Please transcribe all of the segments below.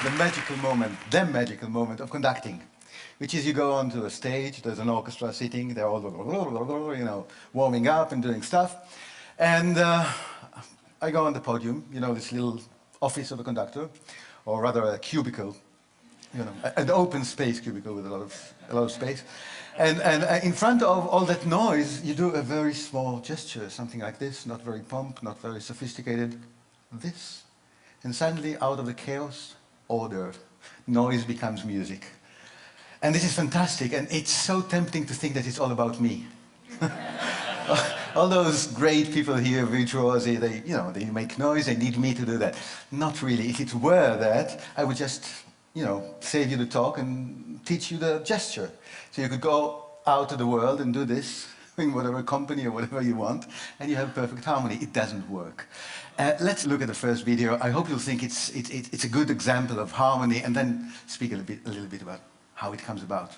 the magical moment of conducting, which is you go onto a stage, there's an orchestra sitting, they're all, you know, warming up and doing stuff. And I go on the podium, you know, this little office of a conductor, or rather a cubicle, you know, an open space cubicle with a lot of space. And in front of all that noise, you do a very small gesture, something like this, not very pomp, not very sophisticated, this. And suddenly, out of the chaos, order. Noise becomes music. And this is fantastic, and it's so tempting to think that it's all about me. All those great people here, virtuosi, they, you know, they make noise, they need me to do that. Not really. If it were that, I would just, you know, save you the talk and teach you the gesture. So you could go out to the world and do this in whatever company or whatever you want, and you have perfect harmony. It doesn't work. Let's look at the first video. I hope you'll think it's a good example of harmony, and then speak a little bit about how it comes about.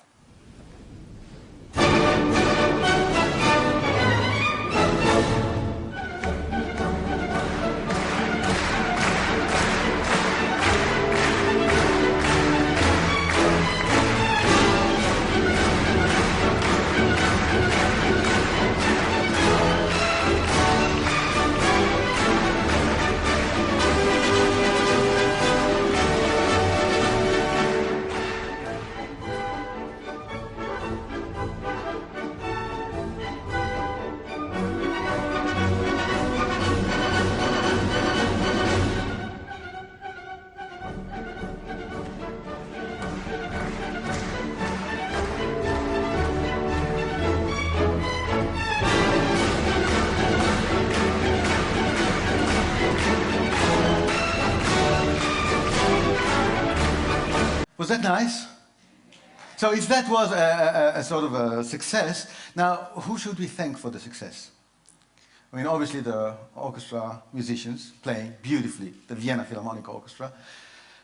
Was that nice? So if that was a sort of a success, now who should we thank for the success? I mean, obviously the orchestra musicians playing beautifully, the Vienna Philharmonic Orchestra.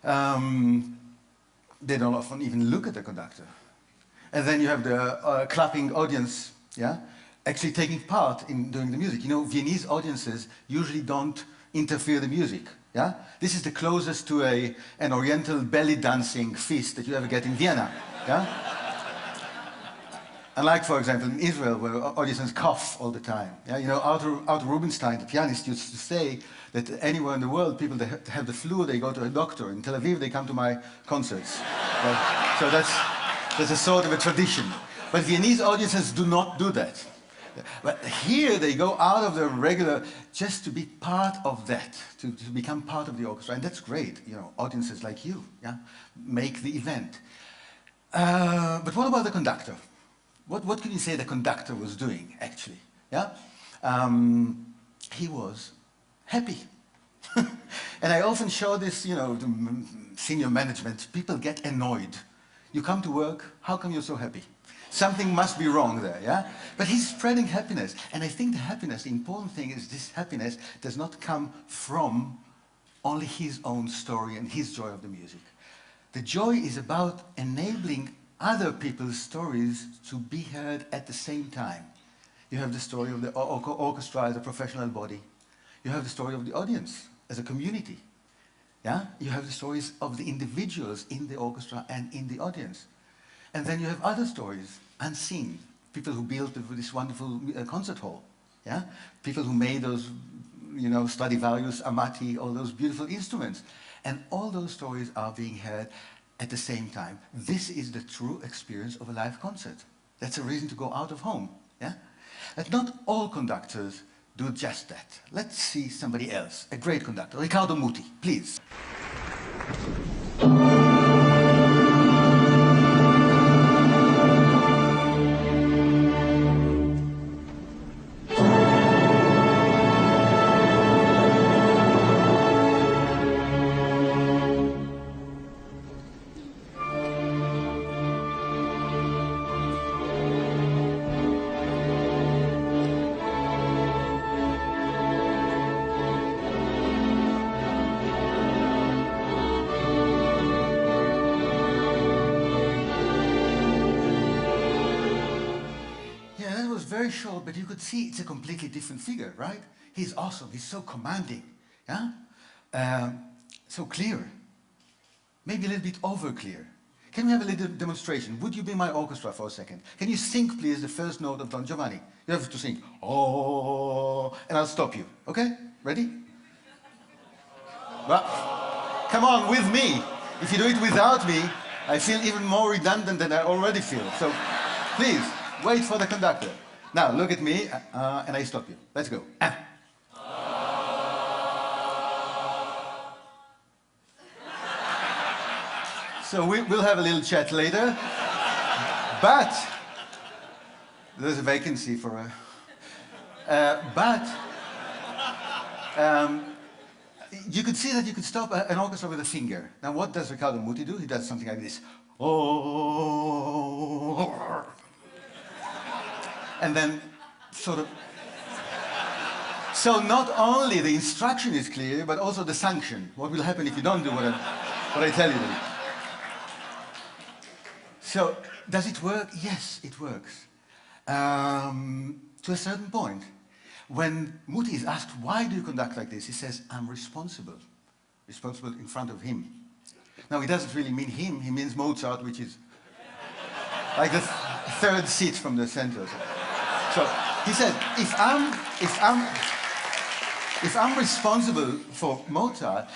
They don't often even look at the conductor. And then you have the clapping audience, yeah, actually taking part in doing the music. You know, Viennese audiences usually don't interfere the music. Yeah? This is the closest to an oriental belly dancing feast that you ever get in Vienna. Yeah? Unlike, for example, in Israel, where audiences cough all the time. Yeah? You know, Arthur Rubinstein, the pianist, used to say that anywhere in the world, people that have the flu, they go to a doctor. In Tel Aviv, they come to my concerts. So that's a sort of a tradition. But Viennese audiences do not do that. But here they go out of the regular just to be part of that, to become part of the orchestra, and that's great. You know, audiences like you, yeah, make the event. But what about the conductor? What can you say the conductor was doing actually? Yeah, he was happy, and I often show this, you know, to senior management. People get annoyed. You come to work. How come you're so happy? Something must be wrong there, yeah? But he's spreading happiness. And I think the happiness, the important thing is this happiness does not come from only his own story and his joy of the music. The joy is about enabling other people's stories to be heard at the same time. You have the story of the orchestra as a professional body. You have the story of the audience as a community. Yeah? You have the stories of the individuals in the orchestra and in the audience. And then you have other stories, unseen. People who built this wonderful concert hall. Yeah? People who made those, you know, Stradivarius, Amati, all those beautiful instruments. And all those stories are being heard at the same time. This is the true experience of a live concert. That's a reason to go out of home. Yeah? But not all conductors do just that. Let's see somebody else, a great conductor, Riccardo Muti, please. Very short, but you could see it's a completely different figure, right? He's awesome, he's so commanding, yeah? So clear. maybe a little bit over clear. Can we have a little demonstration? Would you be my orchestra for a second? Can you sing, please, the first note of Don Giovanni? You have to sing, oh, and I'll stop you. Okay? Ready? Well, come on, with me. If you do it without me, I feel even more redundant than I already feel. So, please, wait for the conductor. Now, look at me, and I stop you. Let's go. So we'll have a little chat later. But there's a vacancy for a... you could see that you could stop an orchestra with a finger. Now, what does Riccardo Muti do? He does something like this. Oh. And then sort of... So not only the instruction is clear, but also the sanction. What will happen if you don't do what I tell you to do? So, does it work? Yes, it works. To a certain point. When Muti is asked, why do you conduct like this? He says, I'm responsible. Responsible in front of him. Now, he doesn't really mean him. He means Mozart, which is like the third seat from the center. So he said, if I'm responsible for Mozart,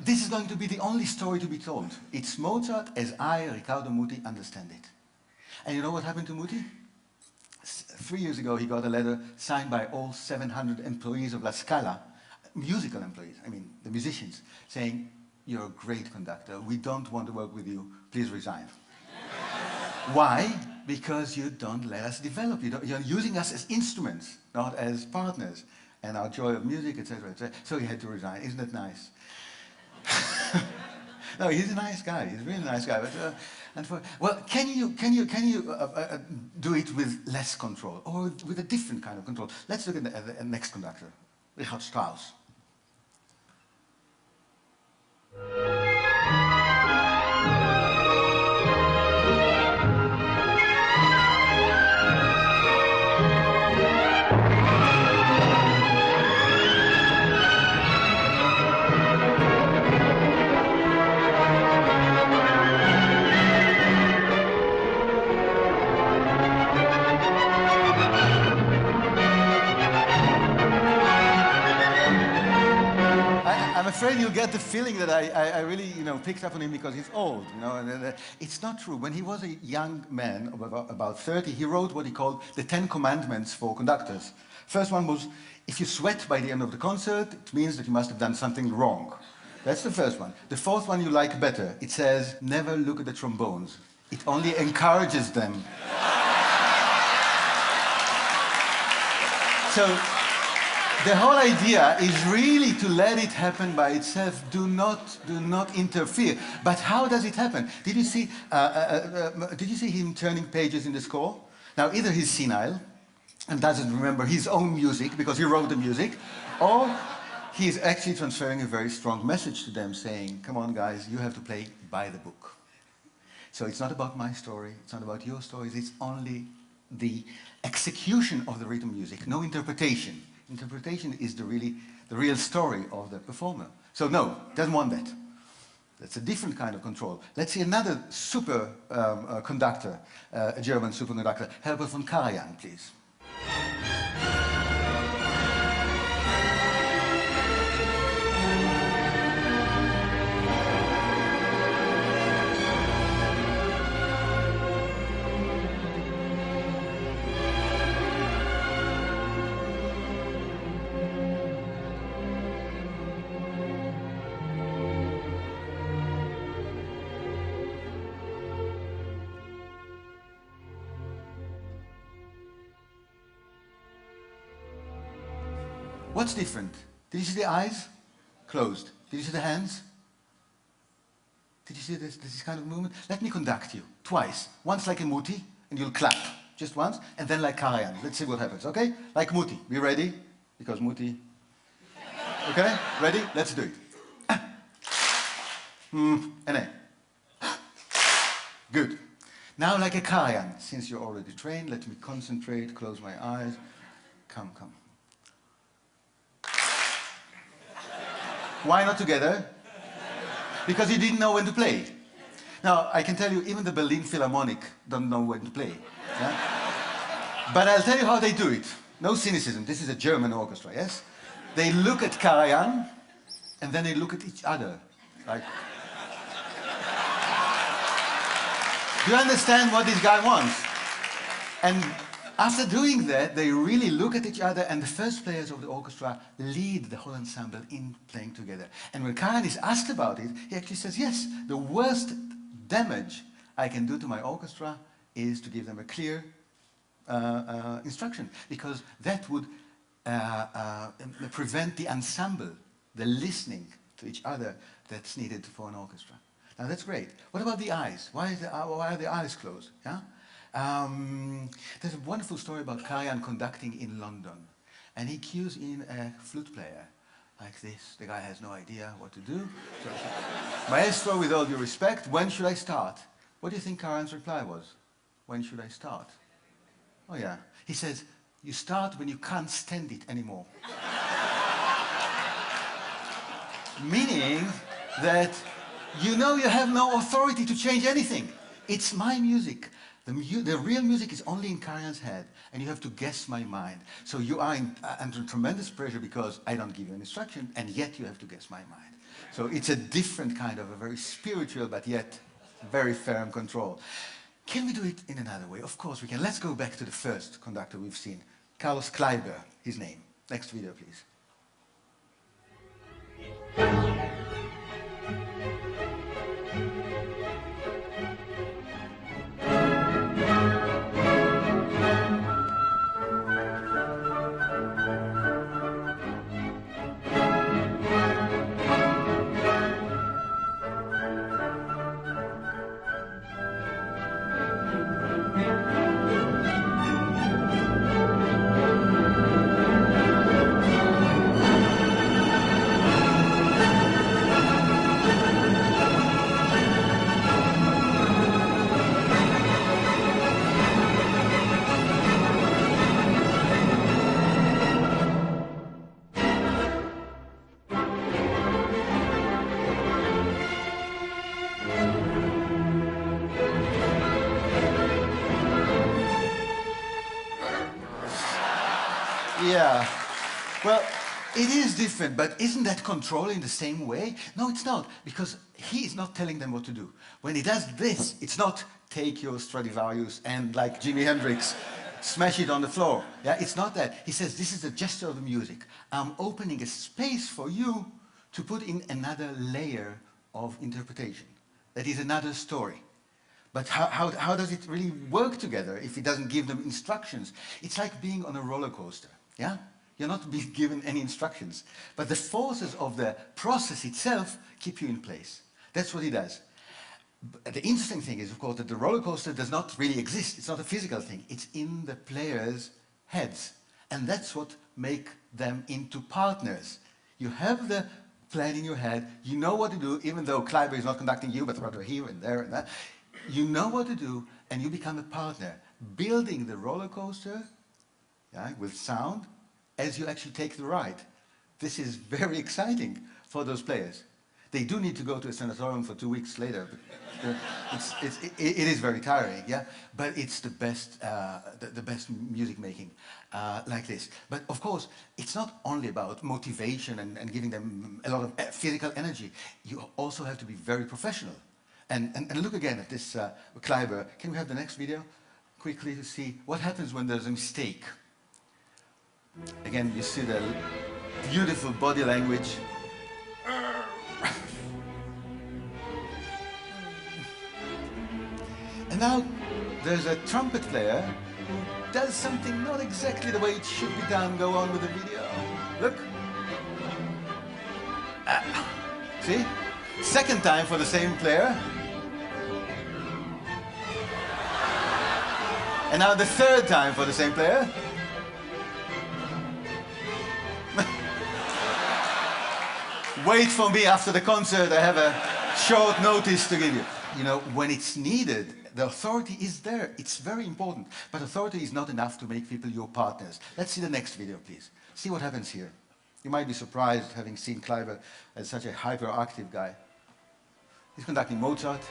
this is going to be the only story to be told. It's Mozart as I, Riccardo Muti, understand it. And you know what happened to Muti? 3 years ago, he got a letter signed by all 700 employees of La Scala, musical employees, I mean, the musicians, saying, you're a great conductor. We don't want to work with you. Please resign. Why? Because you don't let us develop. You're using us as instruments, not as partners. And our joy of music, etc., etc. So he had to resign. Isn't it nice? No, he's a nice guy. He's a really nice guy. But, well, can you do it with less control or with a different kind of control? Let's look at the next conductor, Richard Strauss. I'm afraid you'll get the feeling that I really, picked up on him because he's old, and it's not true. When he was a young man, about 30, he wrote what he called the 10 commandments for conductors. First one was, if you sweat by the end of the concert, it means that you must have done something wrong. That's the first one. The fourth one you like better. It says, never look at the trombones. It only encourages them. So, the whole idea is really to let it happen by itself. Do not interfere. But how does it happen? Did you see him turning pages in the score? Now, either he's senile and doesn't remember his own music because he wrote the music, or he's actually transferring a very strong message to them saying, come on guys, you have to play by the book. So it's not about my story, it's not about your stories, it's only the execution of the written music, no interpretation. Interpretation is the real story of the performer. So no, doesn't want that. That's a different kind of control. Let's see another super conductor, a German superconductor, Herbert von Karajan, please. What's different? Did you see the eyes? Closed. Did you see the hands? Did you see this kind of movement? Let me conduct you twice. Once like a Muti, and you'll clap. Just once, and then like Karajan. Let's see what happens, okay? Like Muti. Be ready? Because Muti... Okay? Ready? Let's do it. And then. Good. Now like a Karajan. Since you're already trained, let me concentrate, close my eyes. Come. Why not together? because he didn't know when to play. Now, I can tell you, even the Berlin Philharmonic don't know when to play. Yeah? But I'll tell you how they do it. No cynicism. This is a German orchestra, yes? They look at Karajan, and then they look at each other. Like, do you understand what this guy wants? And after doing that, they really look at each other, and the first players of the orchestra lead the whole ensemble in playing together. And when Karajan is asked about it, he actually says, yes, the worst damage I can do to my orchestra is to give them a clear instruction, because that would prevent the ensemble, the listening to each other that's needed for an orchestra. Now that's great. What about the eyes? Why are the eyes closed? Yeah? There's a wonderful story about Karajan conducting in London, and he cues in a flute player like this. The guy has no idea what to do. So, Maestro, with all due respect, when should I start? What do you think Karajan's reply was? When should I start? Oh yeah. He says, you start when you can't stand it anymore. Meaning that you know you have no authority to change anything. It's my music. The real music is only in Karajan's head, and you have to guess my mind. So you are under tremendous pressure because I don't give you an instruction, and yet you have to guess my mind. So it's a different kind of a very spiritual, but yet very firm control. Can we do it in another way? Of course we can. Let's go back to the first conductor we've seen. Carlos Kleiber, his name. Next video, please. Yeah. Well, it is different, but isn't that control in the same way? No, it's not, because he is not telling them what to do. When he does this, it's not take your Stradivarius and, like Jimi Hendrix, smash it on the floor. Yeah, it's not that. He says, this is the gesture of the music. I'm opening a space for you to put in another layer of interpretation. That is another story. But how does it really work together if he doesn't give them instructions? It's like being on a roller coaster. Yeah? You're not being given any instructions. But the forces of the process itself keep you in place. That's what he does. But the interesting thing is, of course, that the roller coaster does not really exist. It's not a physical thing. It's in the players' heads. And that's what makes them into partners. You have the plan in your head. You know what to do, even though Kleiber is not conducting you, but rather here and there and that. You know what to do, and you become a partner, building the roller coaster, yeah, with sound, as you actually take the ride. This is very exciting for those players. They do need to go to a sanatorium for 2 weeks later. But it is very tiring, yeah. But it's the best music making like this. But of course, it's not only about motivation and giving them a lot of physical energy. You also have to be very professional. And look again at this Kleiber. Can we have the next video quickly to see what happens when there's a mistake? Again, you see the beautiful body language. And now there's a trumpet player who does something not exactly the way it should be done. Go on with the video. Look. See? Second time for the same player. And now the third time for the same player. Wait for me after the concert. I have a short notice to give you. You know, when it's needed, the authority is there. It's very important. But authority is not enough to make people your partners. Let's see the next video, please. See what happens here. You might be surprised having seen Kleiber as such a hyperactive guy. He's conducting Mozart.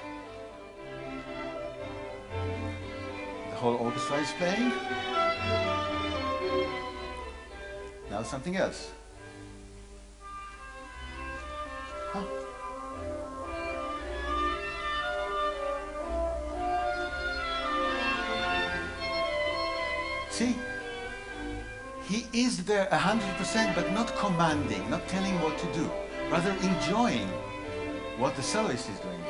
The whole orchestra is playing. Now something else. Huh. See? He is there 100%, but not commanding, not telling what to do, rather enjoying what the soloist is doing.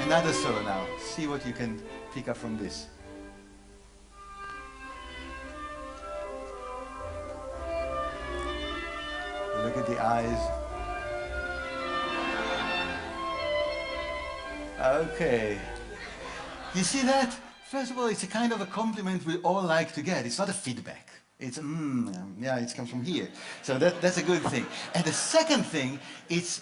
Another solo now. See what you can pick up from this. Look at the eyes. Okay. You see that? First of all, it's a kind of a compliment we all like to get. It's not a feedback. It's, yeah, it comes from here. So that's a good thing. And the second thing, it's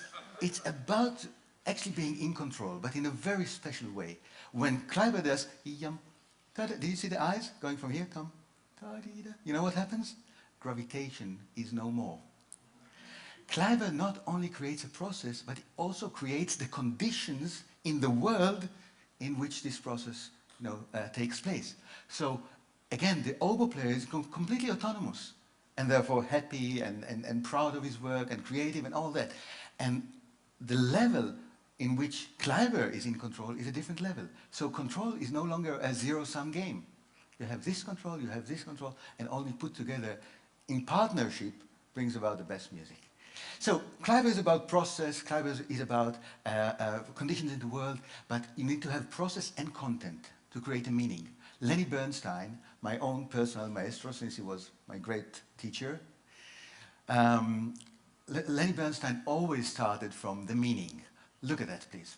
about actually being in control, but in a very special way. When Kleiber does, did you see the eyes going from here? Come, you know what happens? Gravitation is no more. Kleiber not only creates a process, but it also creates the conditions in the world in which this process takes place. So again, the oboe player is completely autonomous and therefore happy and proud of his work and creative and all that. And the level in which Kleiber is in control is a different level. So control is no longer a zero-sum game. You have this control, you have this control, and only put together in partnership brings about the best music. So Kleiber is about process, Kleiber is about conditions in the world, but you need to have process and content to create a meaning. Lenny Bernstein, my own personal maestro, since he was my great teacher, Lenny Bernstein always started from the meaning. Look at that, please.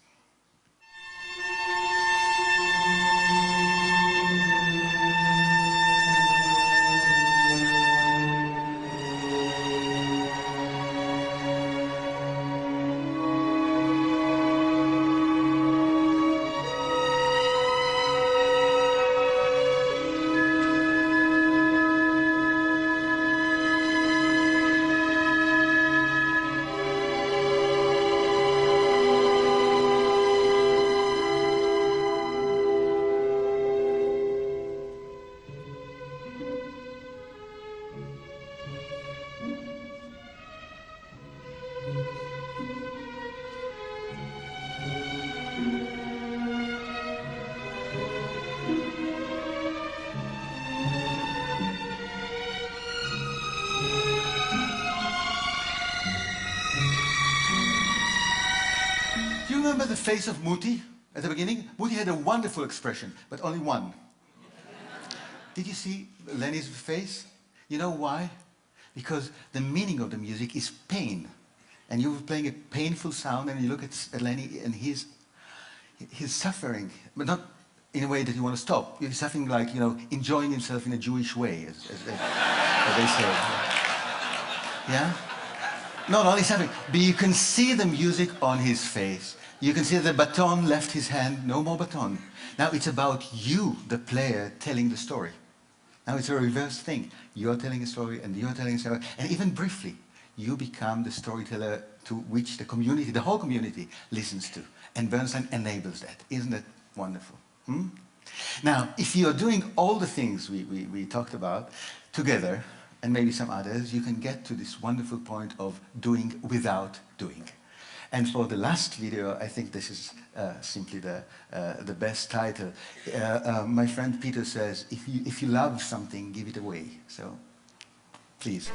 Remember the face of Muti at the beginning? Muti had a wonderful expression, but only one. Did you see Lenny's face? You know why? Because the meaning of the music is pain. And you were playing a painful sound and you look at Lenny and he's suffering, but not in a way that you want to stop. He's suffering like, enjoying himself in a Jewish way, as they say. Yeah? Not only suffering, but you can see the music on his face. You can see the baton left his hand, no more baton. Now it's about you, the player, telling the story. Now it's a reverse thing. You're telling a story and you're telling a story, and even briefly, you become the storyteller to which the community, the whole community, listens to. And Bernstein enables that. Isn't that wonderful? Now, if you're doing all the things we talked about together, and maybe some others, you can get to this wonderful point of doing without doing. And for the last video, I think this is simply the best title. My friend Peter says, if you love something, give it away. So, please.